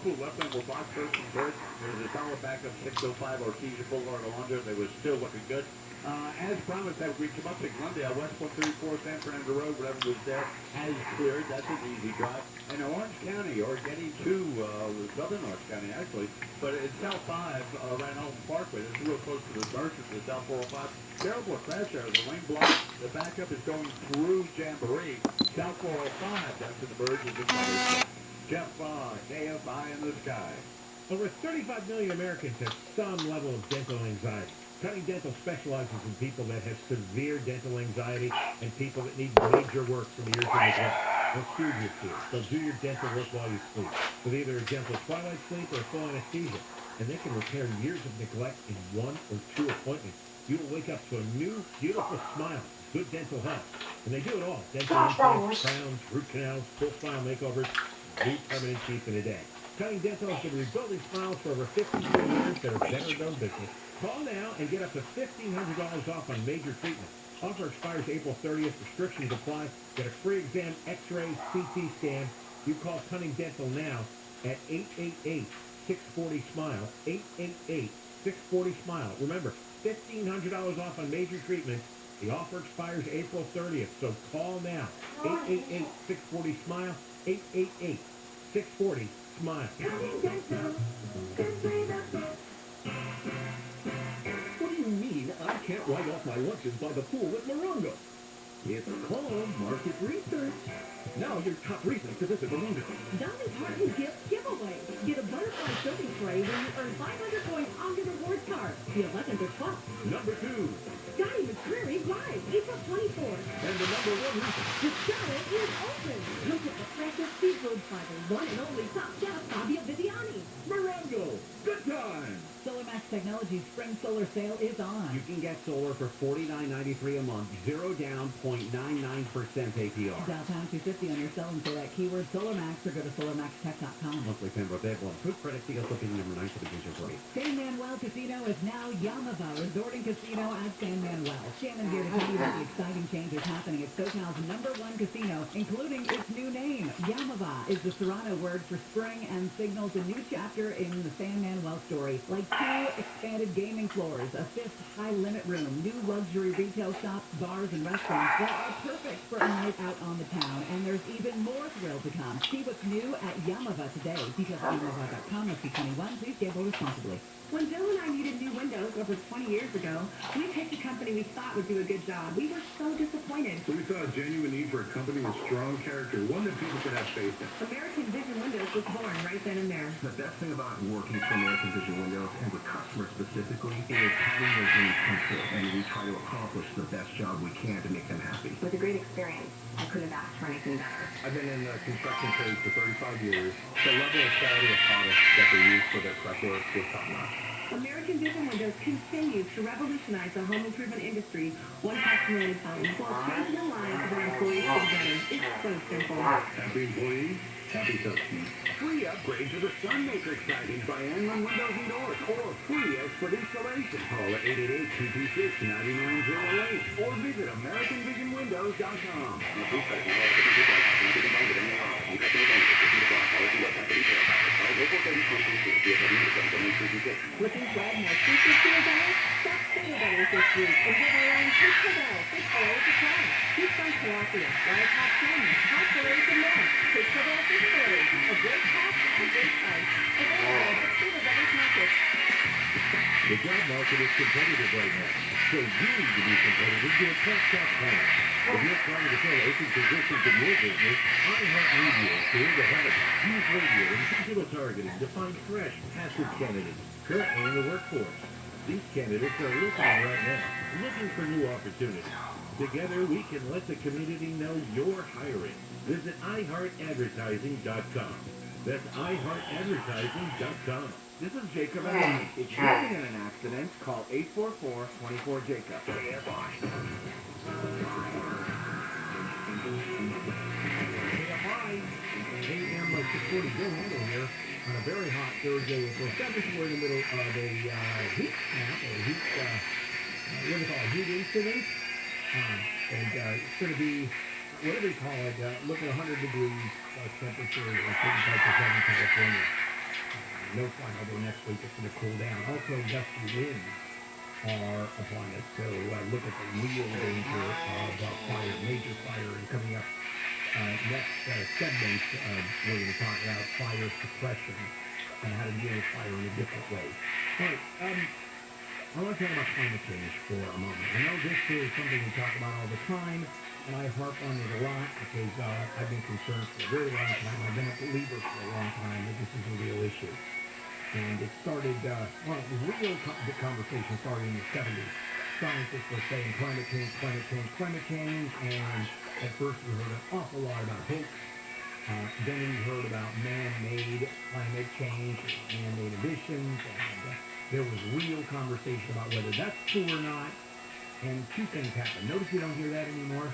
Carpool left them with box first and third. There was a solid backup 605 Artesia Boulevard, Alonzo. They were still looking good. As promised, that we come up to Glendale, West 134 San Fernando Road, whatever was there, has cleared. That's an easy drive. And Orange County, or getting to southern Orange County, actually, but it's South 5, right on Parkway. It's real close to the merchant, the South 405. Terrible crash there. The lane block, the backup is going through Jamboree. South 405, that's in the merges of Jeff KFI in the sky. Over 35 million Americans have some level of dental anxiety. Cutting Dental specializes in people that have severe dental anxiety and people that need major work from ears to neglect. They'll soothe your tears. They'll do your dental work while you sleep, with either a gentle twilight sleep or full anesthesia. And they can repair years of neglect in 1 or 2 appointments. You will wake up to a new, beautiful smile, good dental health. And they do it all. Dental implants, crowns, root canals, full smile makeovers, new permanent teeth in a day. Cutting Dental has been rebuilding smiles for over 52 years that are better known business. Call now and get up to $1,500 off on major treatment. Offer expires April 30th. Restrictions apply. Get a free exam, x-ray, CT scan. You call Cutting Dental now at 888-640-SMILE. 888-640-SMILE. Remember, $1,500 off on major treatments. The offer expires April 30th, so call now. 888-640-SMILE. 888-640-SMILE. I can't write off my lunches by the pool at Morongo. It's called market research. Now your top reason to visit Morongo. Dolly Parton gift giveaway. Get a butterfly soaping tray when you earn 500 points on your rewards card. The 11th or 12th. Number 2. Scotty McCreery live April 24th. And the number 1 reason. The Shadow is open. Look at the freshest seafood by the one and only top chef, Fabio Viviani. Morongo. Good time. SolarMax Technology's spring solar sale is on. You can get solar for $49.93 a month, 0 down, 0.99% APR. Dial pound 250 on your cell and say that keyword SolarMax or go to solarmaxtech.com. Monthly Pembroke Payable and Food Credit. See also number 9 for the user rate. San Manuel Casino is now Yamava Resort and Casino at San Manuel. Shannon here to tell you that the exciting changes happening at SoCal's #1 casino, including its new name. Yamava is the Serrano word for spring and signals a new chapter in the San Manuel story. Like 2 expanded gaming floors, a 5th high-limit room, new luxury retail shops, bars, and restaurants that are perfect for a night out on the town. And there's even more thrill to come. See what's new at Yamava today. Details at yamava.com. Must be 21. Please gamble responsibly. When Bill and I needed new windows over 20 years ago, we picked a company we thought would do a good job. We were so disappointed. So we saw a genuine need for a company with strong character, one that people could have faith in. American Vision Windows was born right then and there. The best thing about working for American Vision Windows and with customers specifically is having those dreams come true. And we try to accomplish the best job we can to make them happy. With a great experience. I couldn't have asked for anything better. I've been in the construction trade for 35 years. The level of quality of products that they use for their prep work is top-notch. American Vision Windows continues to revolutionize the home improvement industry, one customer at a time, while changing the lives of our employees for the better. It's so simple. Happy employees, happy customers. Free upgrade to the Sun Matrix package by Anlin Windows and Doors, or free expert installation. Call at 888-226-9908 or visit AmericanVisionWindows.com. Looking for more features to your house? Stop Cinderbetters this week and give our own Pizza Bell $6 a try. Keep on tilapia, wild hot salmon, hot fillets and more. Pizza Bell $6. A great cost, a great price. Available at Cinderbetters Market. The job market is competitive right now, so you need to be competitive to attract top talent. If you're trying to fill open positions in your business, iHeartMedia is here to help. Use radio and digital targeting to find fresh, passive candidates currently in the workforce. These candidates are listening right now, looking for new opportunities. Together, we can let the community know you're hiring. Visit iHeartAdvertising.com. That's iHeartAdvertising.com. This is Jacob Allen. If you've been in an accident, call 844-24-JACOB. KFI, AM 640 Bill Handle here on a very hot Thursday. We're establishing we're in the middle of a heat snap, or heat, what do they call it, heat incident. And it's going to be, whatever you call it, looking at 100 degrees temperature, certain parts of Southern California. no flying, although next week it's going to cool down. Also, gusty winds are upon us. So look at the real danger of fire, major fire, and coming up next segment, we're going to talk about fire suppression and how to deal with fire in a different way. All right, I want to talk about climate change for a moment. I know this is something we talk about all the time, and I harp on it a lot because I've been concerned for a very long time. I've been a believer for a long time that this is a real issue. And it started, the real conversation started in the 70s. Scientists were saying climate change, climate change, climate change, and at first we heard an awful lot about hoax. Then we heard about man-made climate change, man-made emissions, and there was real conversation about whether that's true or not. And two things happened. Notice you don't hear that anymore.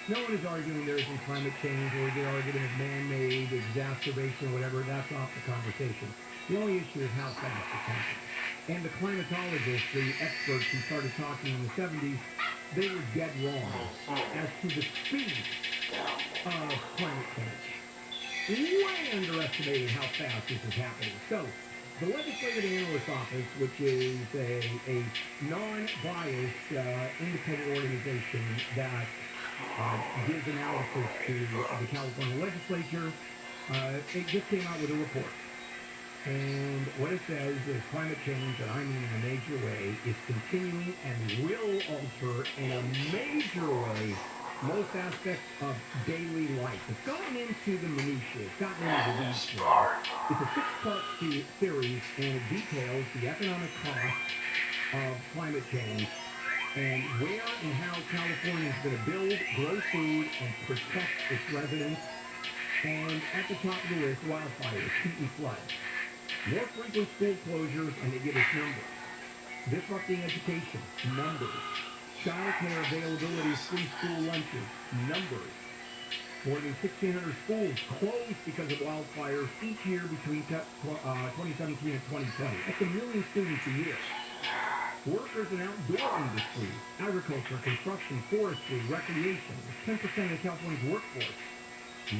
No one is arguing there isn't climate change, or the argument of man-made exacerbation, or whatever. That's off the conversation. The only issue is how fast it's happening. And the climatologists, the experts who started talking in the 70s, they were dead wrong as to the speed of climate change. Way underestimating how fast this is happening. So, the Legislative Analyst Office, which is a non-biased, independent organization that gives analysis to the California legislature, it just came out with a report. And what it says is climate change, and I mean in a major way, is continuing and will alter in a major way most aspects of daily life. It's gotten into the minutiae. It's gotten into the weeds. It's a six-part series, and it details the economic costs of climate change and where and how California is going to build, grow food, and protect its residents. And at the top of the list, wildfires, heat and floods. More frequent school closures, and they give us numbers. Disrupting education, numbers. Child care availability, free school lunches, numbers. More than 1,600 schools closed because of wildfires each year between 2017 and 2020. That's 1 million students a year. Workers in outdoor industries, agriculture, construction, forestry, recreation, 10% of California's workforce,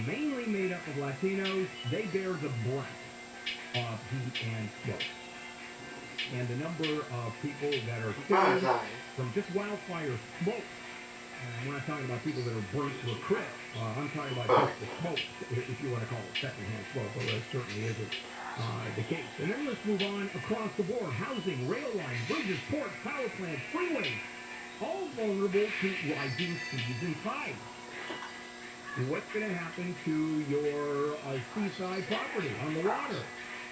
mainly made up of Latinos, they bear the brunt of heat and smoke. And the number of people that are killed from just wildfire smoke, and we're not talking about people that are burnt to a crisp, I'm talking about just the smoke, if you want to call it secondhand smoke, although it certainly isn't the case. And then let's move on across the board. Housing, rail lines, bridges, ports, power plants, freeways, all vulnerable to rising seas and tides. What's going to happen to your seaside property on the water?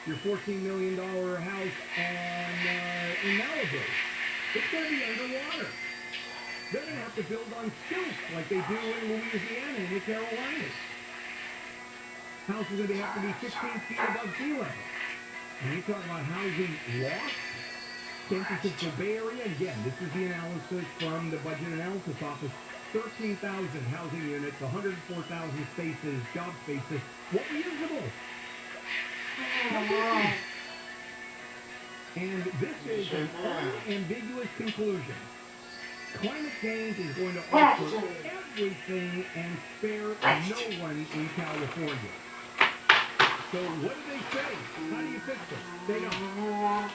Your $14 million house in Malibu. It's going to be underwater. They're going to have to build on stilts like they do in Louisiana and the Carolinas. Houses are going to have to be 15 feet above sea level. And you talk about housing loss, San Francisco Bay Area, again, this is the analysis from the Budget Analysis Office. 13,000 housing units, 104,000 spaces, job spaces. What reasonable? And this is an unambiguous conclusion. Climate change is going to alter everything and spare no one in California. So what do they say? How do you fix it? They don't.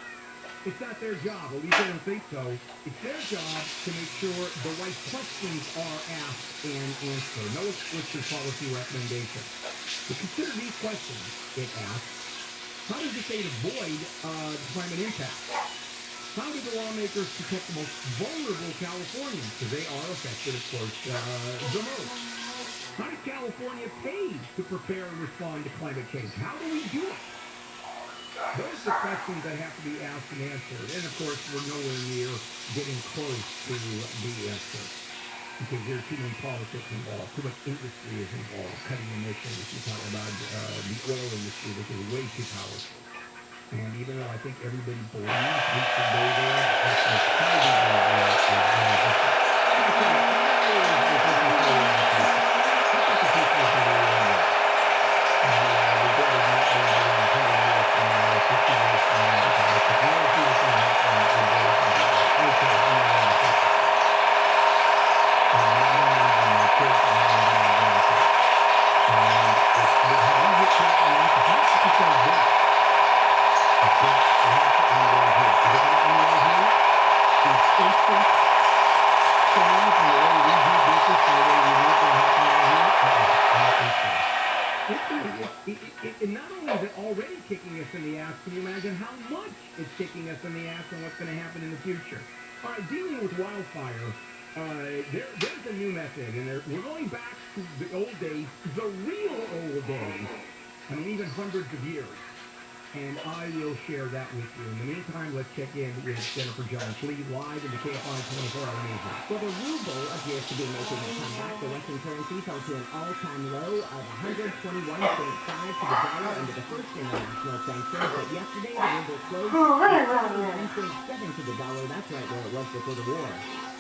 It's not their job, at least they don't think so. It's their job to make sure the right questions are asked and answered. No explicit policy recommendations. To consider these questions, it asks, how does the state avoid climate impact? How do the lawmakers protect the most vulnerable Californians? Because they are affected, of course, the most. How does California pay to prepare and respond to climate change? How do we do it? Those are questions that have to be asked and answered. And, of course, we're nowhere near getting close to the answer. Because there's too many politics involved. Too much industry is involved. Cutting emissions. You talk about the oil industry, which is way too powerful. And even though I think everybody believes we should go there, And not only is it already kicking us in the ass, can you imagine how much it's kicking us in the ass and what's going to happen in the future? All right, dealing with wildfire, there's a new method, and we're going back to the old days, the real old days. I mean, even hundreds of years. And I will share that with you. In the meantime, let's check in with Jennifer Jones, lead live in the KFI 24-hour news. Well, the ruble appears to be making a comeback. The Western currency fell to an all-time low of 121.5 to the dollar under the first international sanctions. But yesterday, the ruble closed at 21.7 to the dollar. That's right where it was before the war.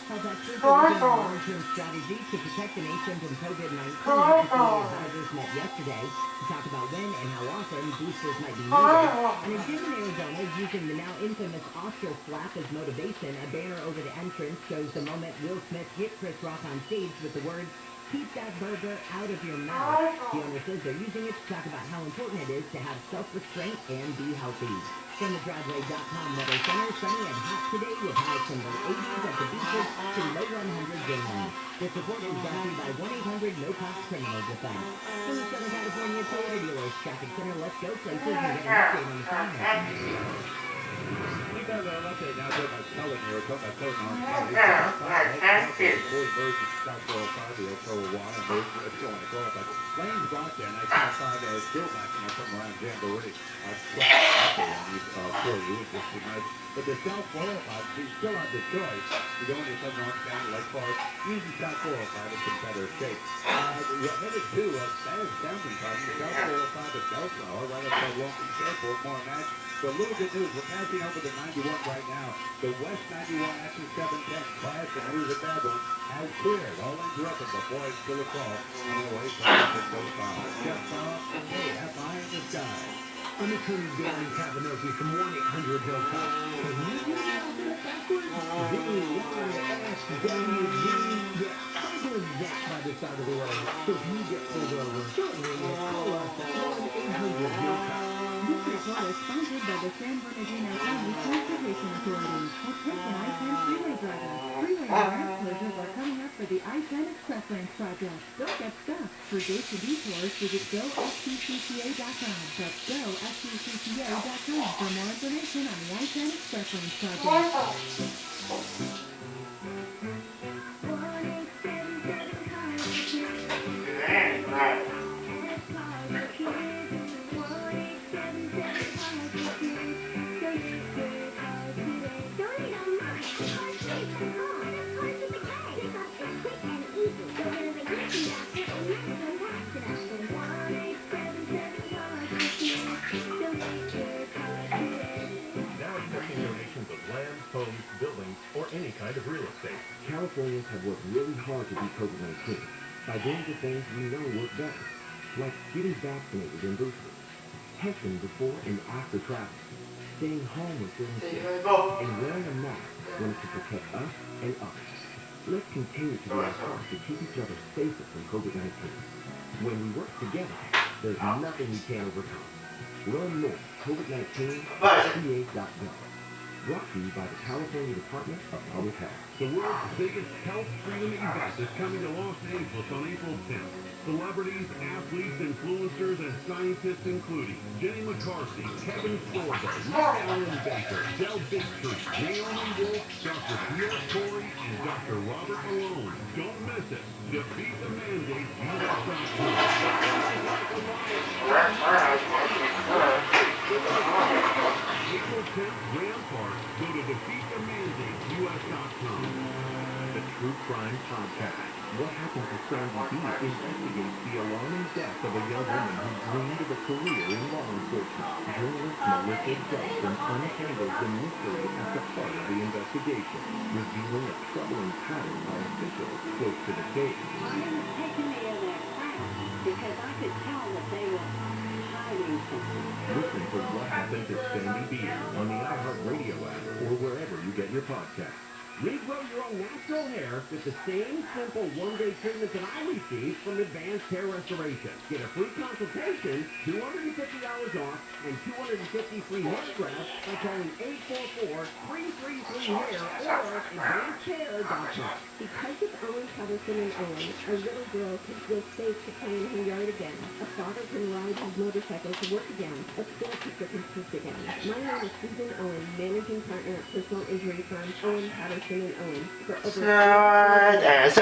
Health experts are looking at long-term strategies to protect the nation from COVID-19. Advisors met yesterday to talk about when and how often boosters might be needed. And a gym in Arizona is using the now infamous Oscar slap as motivation. A banner over the entrance shows the moment Will Smith hit Chris Rock on stage with the words, "Keep that burger out of your mouth." The owner says they're using it to talk about how important it is to have self-restraint and be healthy. From the Driveway.com Weather Center, sunny and hot today with highs from low 80s at the beaches to low 100s inland. This report is brought to you by 1-800-NO-COST Criminal Defense. From the Southern California Toyota Dealers Traffic Center, let's go places and get an update on the time. We got an update now to my Stellan here. Talking about Stellan North America. Boy, birds in South 405 here for a while. And they're still on the call. But lanes blocked there. And I saw still backing up from around Jamboree. For you, just tonight. But the South 405 is still on the choice. You go into Southern Orange County, Lake Forest, using South 405 is in better shape. We're headed to a bad downwind time. The South 405 at Bellflower, right up by Long Beach Airport, more on that. So a little good news, we're passing over the 91 right now. The West 91 after 710 class, and it was a bad one, has cleared. All lanes are open before it's still a call. On the way from those just FI in the sky. Let me turn you down in Cavanose from 1-800-HILL-COP. By the side of the road. So if you get pulled over, certainly you'll call us at 1-800-HILL-COP. This report is sponsored by the San Bernardino County Transportation Authority. Attention I-10 freeway drivers. Freeway awareness closures are coming up for the I-10 Express Lanes project. Don't get stuck. For dates and detours, visit GoFTCCA.com. That's GoFTCCA.com for more information on the I-10 Express Lanes project. Homes, buildings, or any kind of real estate. Californians have worked really hard to beat COVID-19 by doing the things we know work best, like getting vaccinated and boosted, testing before and after travel, staying home when feeling sick, and wearing a mask when it's to protect us and others. Let's continue to do our part to keep each other safer from COVID-19. When we work together, there's nothing we can't overcome. Learn more at COVID-19.ca.gov. Brought to you by the California Department of Public Health. The world's biggest health freedom event is coming to Los Angeles on April 10th. Celebrities, athletes, influencers, and scientists including Jenny McCarthy, Kevin Sorbo, Alan Baker, Del Bigtree, Naomi Wolf, Dr. Pierre Corey, and Dr. Robert Malone. Don't miss it. Defeat the mandate. April 10th, Grand Park. Go to defeatthemandateus.com. The True Crime Podcast. What Happened to Sandy B investigates the alarming death of a young woman who dreamed of a career in law enforcement. Journalist Melissa Johnson untangles the mystery at the heart of the investigation, revealing a troubling pattern by officials close to the case. I was taking me in their class because I could tell that they were hiding something. Listen for What Happened to Sandy B on the iHeartRadio app or wherever you get your podcasts. Regrow your own natural hair with the same simple one-day treatment that I received from Advanced Hair Restoration. Get a free consultation, $250 off, and 250 free hair grafts by calling 844-333-HAIR or AdvancedCare.com. Because of Owen Patterson and Owen, a little girl can feel safe to play in her yard again. A father can ride his motorcycle to work again. A school teacher can teach again. My name is Susan Owen, managing partner at personal injury firm Owen Patterson and Owen. For over 4 years,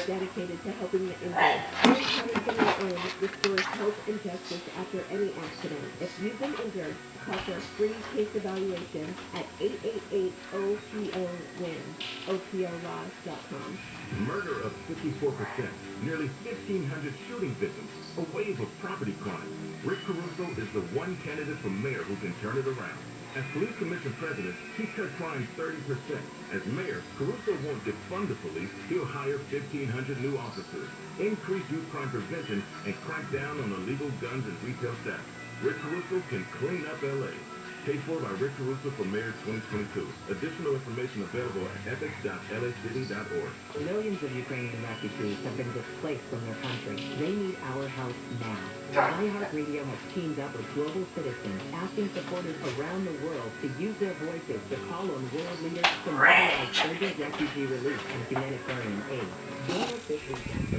dedicated to helping the injured. Owen Patterson and Owen restores hope and justice after any accident. If you've been injured, call for a free case evaluation at 888-OPO-WIN. OPOLaws.com. Murder of 54%, nearly 1,500 shooting victims, a wave of property crime. Rick Caruso is the one candidate for mayor who can turn it around. As police commission president, he cut crime 30%. As mayor, Caruso won't defund the police, he'll hire 1,500 new officers, increase youth crime prevention, and crack down on illegal guns and retail theft. Rick Caruso can clean up L.A. Paid for by Rick Caruso for Mayor 2022. Additional information available at ethics.lacity.org. Millions of Ukrainian refugees have been displaced from their country. They need our help now. iHeartRadio has teamed up with global citizens, asking supporters around the world to use their voices to call on world leaders to mobilize urgent refugee relief and humanitarian aid. Join us this weekend for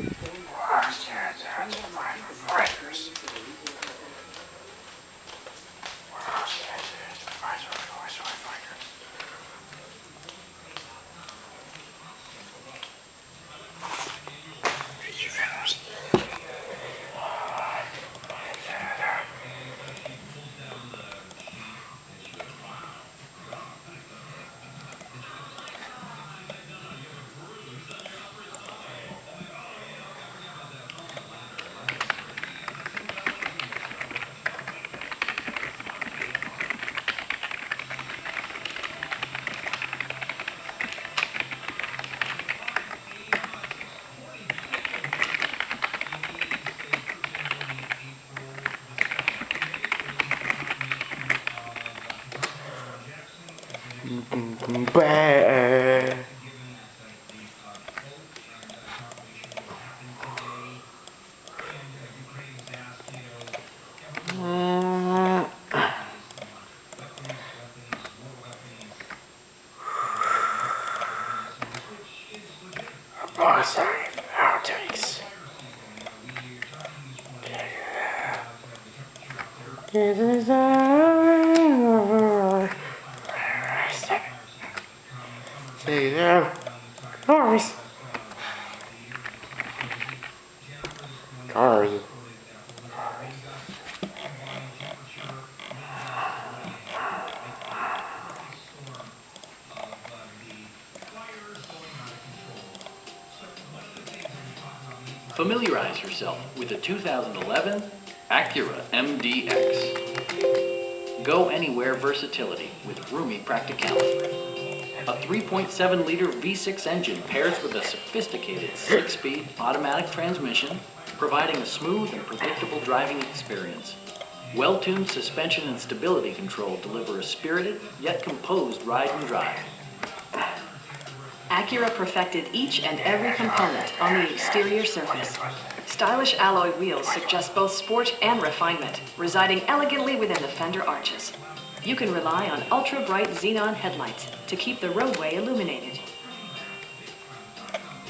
Cars. Familiarize yourself with the 2011 Acura MDX. Go anywhere versatility with roomy practicality. A 3.7-liter V6 engine pairs with a sophisticated 6-speed automatic transmission, providing a smooth and predictable driving experience. Well-tuned suspension and stability control deliver a spirited yet composed ride and drive. Acura perfected each and every component on the exterior surface. Stylish alloy wheels suggest both sport and refinement, residing elegantly within the fender arches. You can rely on ultra-bright xenon headlights to keep the roadway illuminated.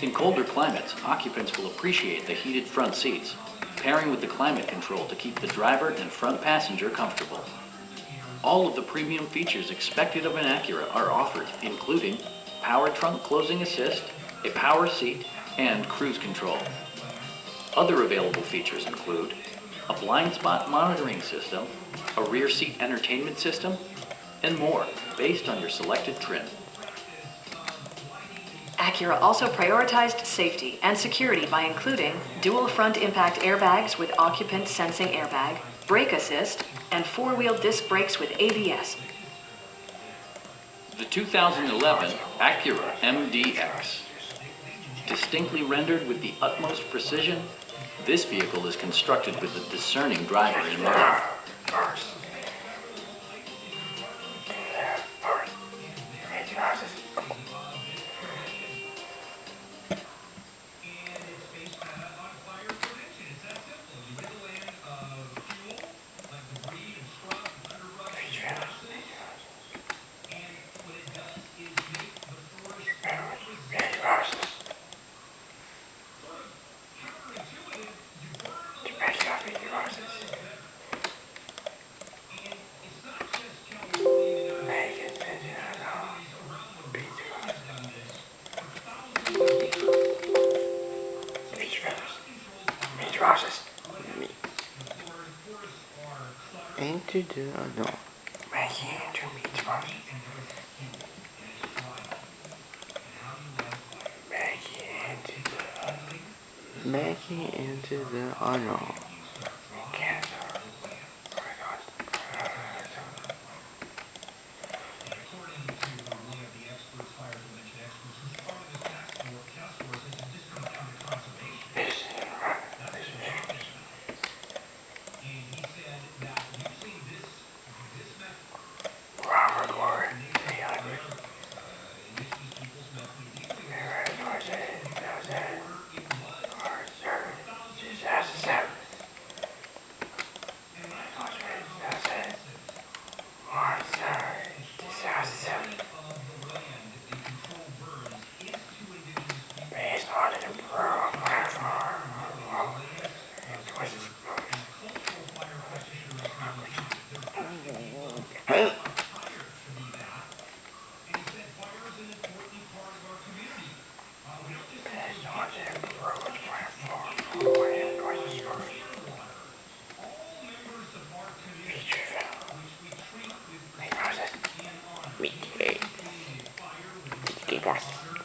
In colder climates, occupants will appreciate the heated front seats, pairing with the climate control to keep the driver and front passenger comfortable. All of the premium features expected of an Acura are offered, including power trunk closing assist, a power seat, and cruise control. Other available features include a blind spot monitoring system, a rear seat entertainment system, and more based on your selected trim. Acura also prioritized safety and security by including dual front impact airbags with occupant sensing airbag, brake assist, and four-wheel disc brakes with ABS. The 2011 Acura MDX. Distinctly rendered with the utmost precision, this vehicle is constructed with a discerning driver in mind. into the unknown. Making into meatballs. Making into the unknown. Cancer.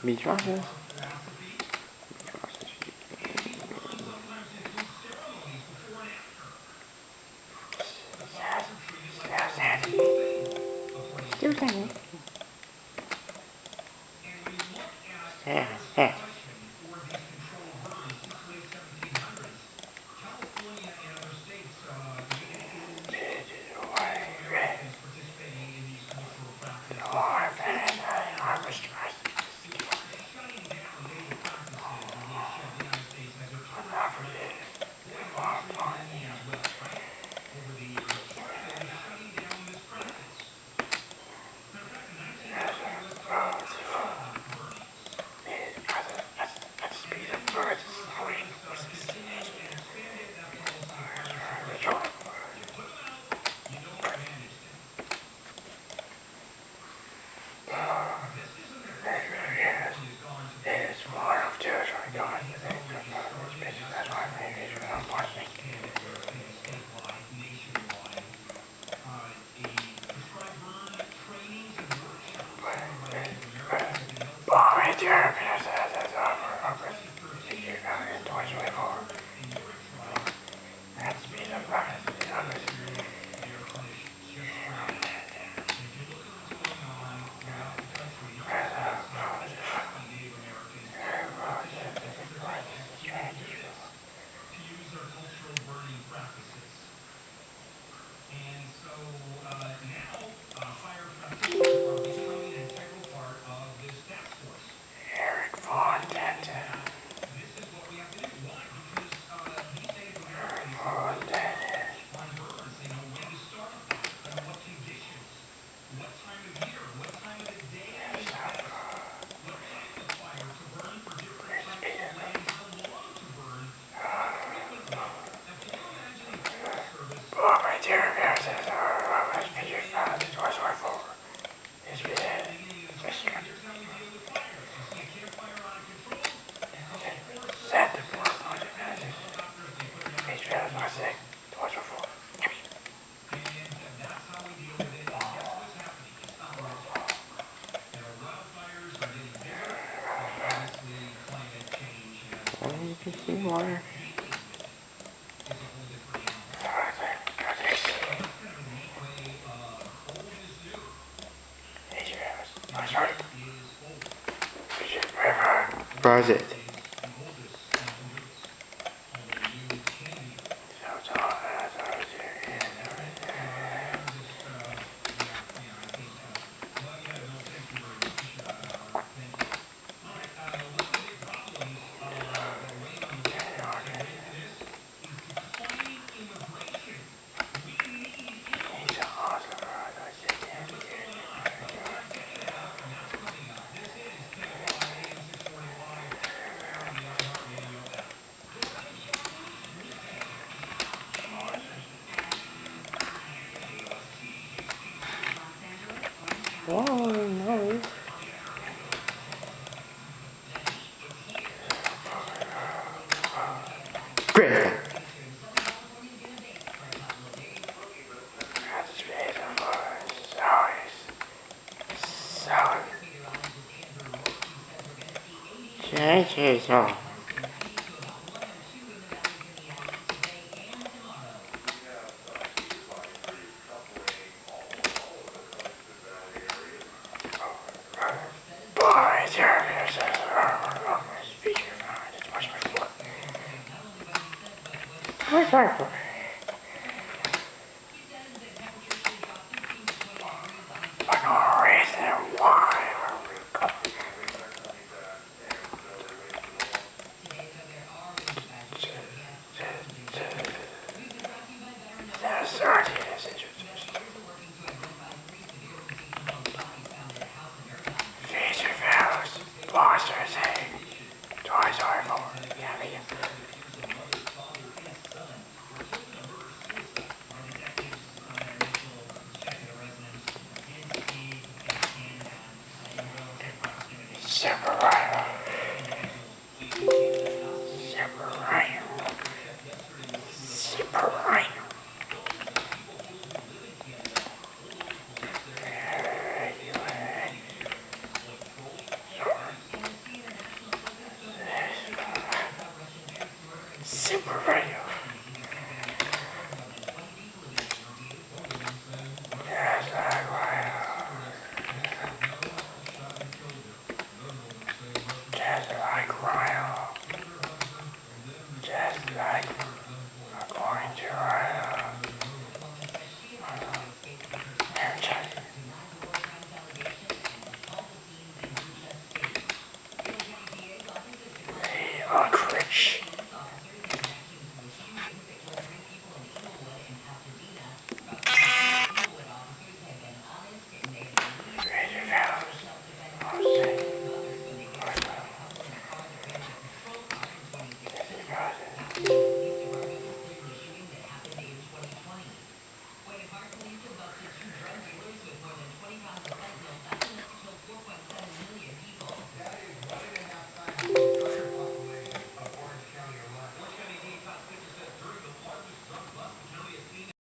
Meat process. Still tiny. Yeah. Water. Browse it. Oh no. Great. Okay, so. Speakerphone, just watch my foot. Where's my foot?